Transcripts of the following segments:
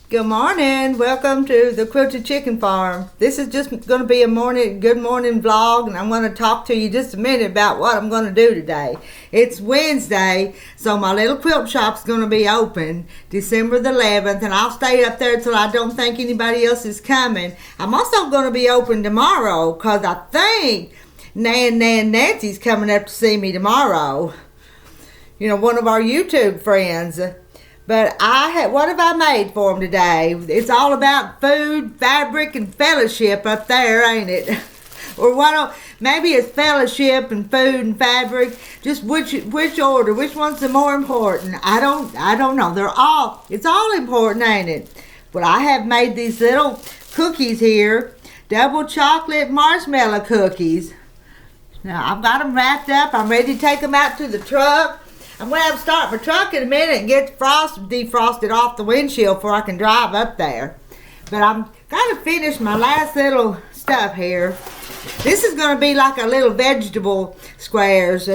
Good morning. Welcome to the Quilted Chicken Farm. This is just going to be a good morning vlog, and I'm going to talk to you just a minute about what I'm going to do today. It's Wednesday, so my little quilt shop's going to be open December the 11th, and I'll stay up there till I don't think anybody else is coming. I'm also going to be open tomorrow because I think Nancy's coming up to see me tomorrow. You know, one of our YouTube friends. But what have I made for them today? It's all about food, fabric, and fellowship up there, ain't it? Or maybe it's fellowship and food and fabric. Just which order? Which one's the more important? I don't know. It's all important, ain't it? But I have made these little cookies here, double chocolate marshmallow cookies. Now I've got them wrapped up. I'm ready to take them out to the truck. I'm going to have to start my truck in a minute and get defrosted off the windshield before I can drive up there. But I'm going to finish my last little stuff here. This is going to be like a little vegetable squares.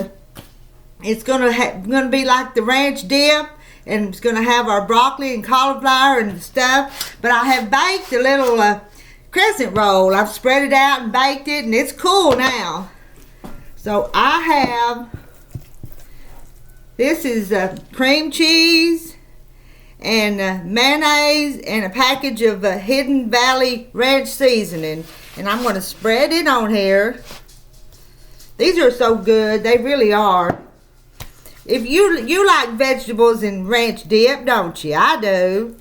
It's going to be like the ranch dip, and it's going to have our broccoli and cauliflower and stuff. But I have baked a little crescent roll. I've spread it out and baked it, and it's cool now. So I have... This is cream cheese and mayonnaise and a package of Hidden Valley Ranch seasoning. And I'm going to spread it on here. These are so good. They really are. If you like vegetables and ranch dip, don't you? I do.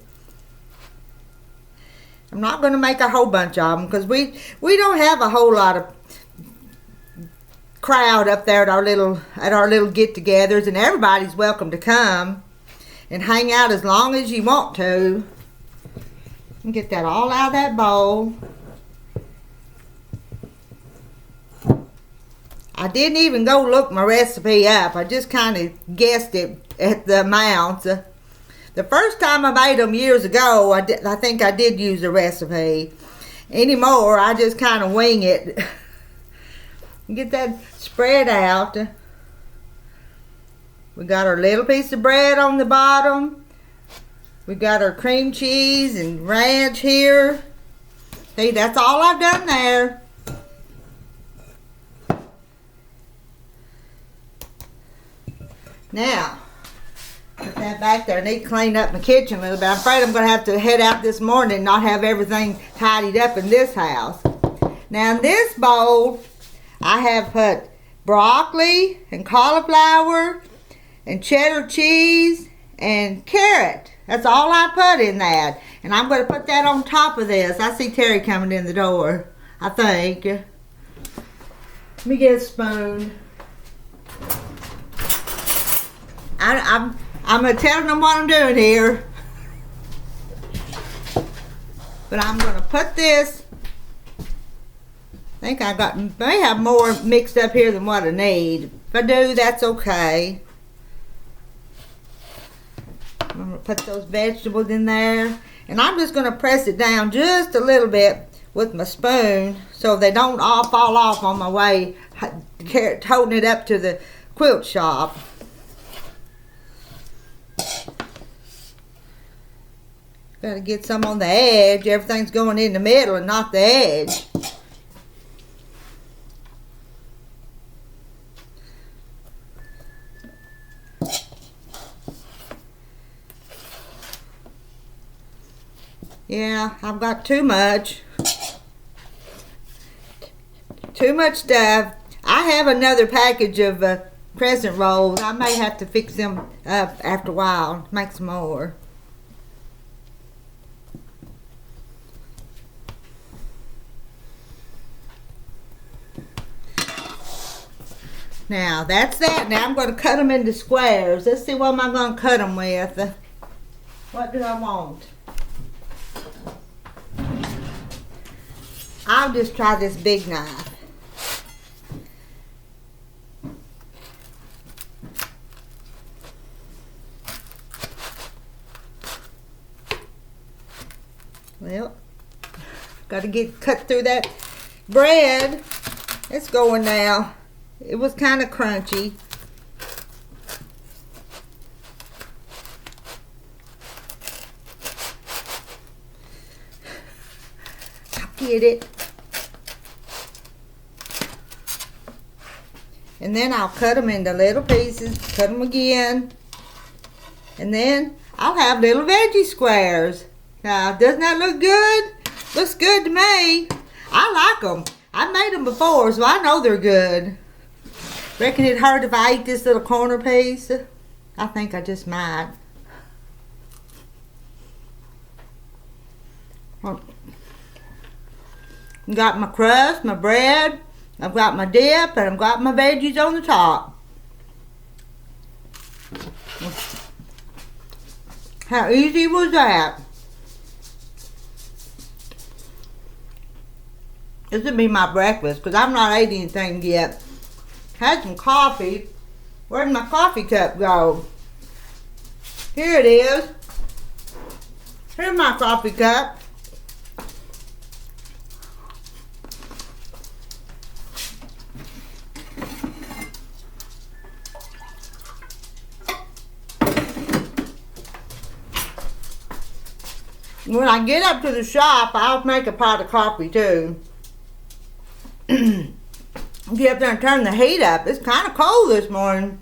I'm not going to make a whole bunch of them because we don't have a whole lot of crowd up there at our little get-togethers, and everybody's welcome to come and hang out as long as you want to. And get that all out of that bowl. I didn't even go look my recipe up. I just kind of guessed it at the amounts. The first time I made them years ago, I think I did use a recipe. Anymore, I just kind of wing it. Get that spread out. We got our little piece of bread on the bottom. We got our cream cheese and ranch here. See, that's all I've done there. Now, put that back there. I need to clean up my kitchen a little bit. I'm afraid I'm going to have to head out this morning and not have everything tidied up in this house. Now, in this bowl, I have put broccoli and cauliflower and cheddar cheese and carrot. That's all I put in that. And I'm going to put that on top of this. I see Terry coming in the door, I think. Let me get a spoon. I'm telling them what I'm doing here. But I'm going to put this. I think may have more mixed up here than what I need. If I do, that's okay. I'm going to put those vegetables in there. And I'm just going to press it down just a little bit with my spoon so they don't all fall off on my way holding it up to the quilt shop. Got to get some on the edge. Everything's going in the middle and not the edge. Yeah, I've got too much. Too much stuff. I have another package of crescent rolls. I may have to fix them up after a while. Make some more. Now, that's that. Now I'm going to cut them into squares. Let's see what am I going to cut them with. What do I want? I'll just try this big knife. Well, got to get cut through that bread. It's going now. It was kind of crunchy. Get it. And then I'll cut them into little pieces, cut them again. And then I'll have little veggie squares. Now, doesn't that look good? Looks good to me. I like them. I've made them before, so I know they're good. Reckon it'd hurt if I ate this little corner piece? I think I just might. Got my crust, my bread, I've got my dip, and I've got my veggies on the top. How easy was that? This would be my breakfast because I've not ate anything yet. Had some coffee. Where'd my coffee cup go? Here it is. Here's my coffee cup. When I get up to the shop, I'll make a pot of coffee too. Get up there and turn the heat up. It's kind of cold this morning.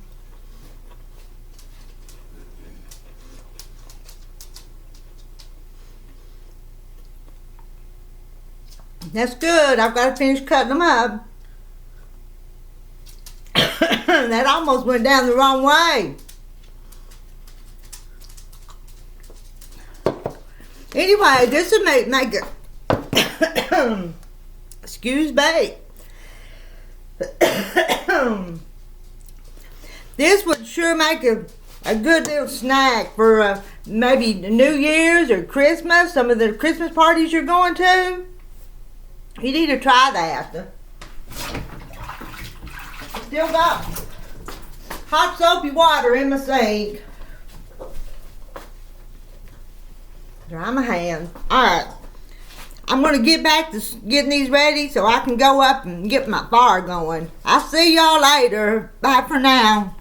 That's good. I've got to finish cutting them up. That almost went down the wrong way. Anyway, this would make it. Excuse me. This would sure make a good little snack for maybe New Year's or Christmas. Some of the Christmas parties you're going to. You need to try that. Still got hot soapy water in my sink. Dry my hands. Alright. I'm going to get back to getting these ready so I can go up and get my fire going. I'll see y'all later. Bye for now.